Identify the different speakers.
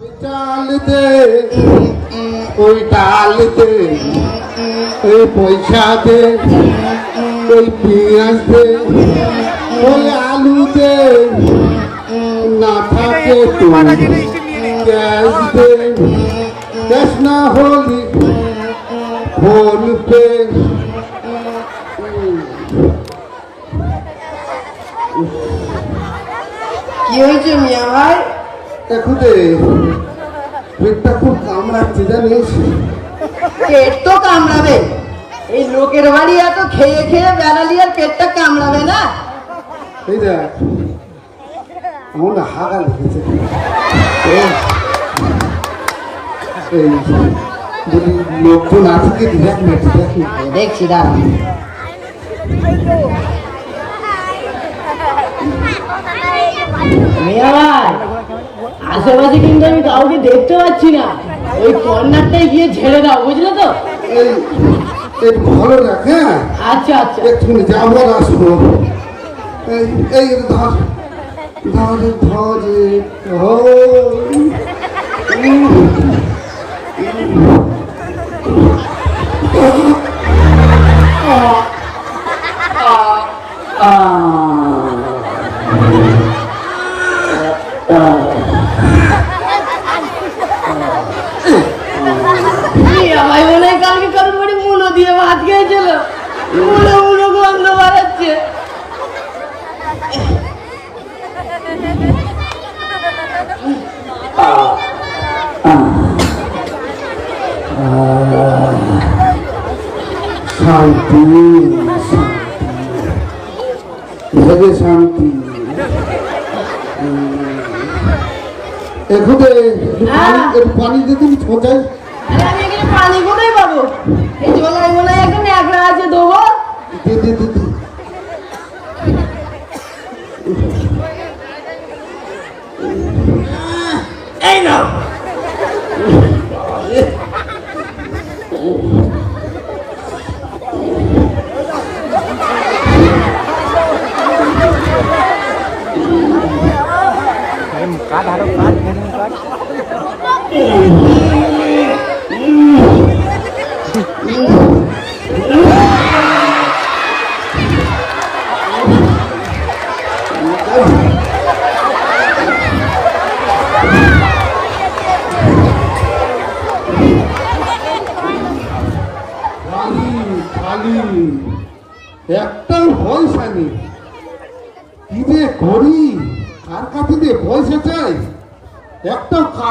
Speaker 1: চাল দে ওই ডাল দে ওই পয়সা দে ওই পেঁয়াজ দে ওই আলু দে না থাকে তো গ্যাস দে গ্যাস না হলি ফোন পে
Speaker 2: কি হয়েছে মিয়া ভাই?
Speaker 1: দেখো দে পেটটা খুব কামড়াচ্ছে জানিস।
Speaker 2: পেট তো কামড়াবে, এই লোকের বাড়ি এত খেয়ে খেয়ে বেড়ালি আর পেটটা কামড়াবে না?
Speaker 1: এই দেখ আমার না হাগা লেগেছে। এই যদি লোকজন আছে কি দেখ না দেখি
Speaker 2: দেখছি দাঁড়া। মিয়া ভাই আশেপাশে কিন্তু আমি কাউকে দেখতে পাচ্ছি না, ওই কর্নারটায় গিয়ে ঝেড়ে দাও, বুঝলে তো?
Speaker 1: এই এই ভালো রাখ। হ্যাঁ
Speaker 2: আচ্ছা আচ্ছা।
Speaker 1: এক্ষুনি যাবো আর আসবো। এই এই ধর ধরে ধরে
Speaker 2: ভাই মনে হয় কালকে কারোর বাড়ি মুলো দিয়ে ভাত খেয়েছিল, মুলো মুলো গন্ধ বাড়াচ্ছে।
Speaker 1: শান্তি শান্তি শান্তি। এখন একটু পানি দিয়ে তুমি ছোটাই।
Speaker 2: আরে আমি এখানে পানি কোথায় পাবো? এই জলায় মনে হয় এখানে একলা আছে, দেবো।
Speaker 1: দে দে দে দে।
Speaker 2: এই নাও।
Speaker 1: খালি একটাও পয়সা নেই। কি যে করি, কার কাছে দিয়ে পয়সা চাই? একটাও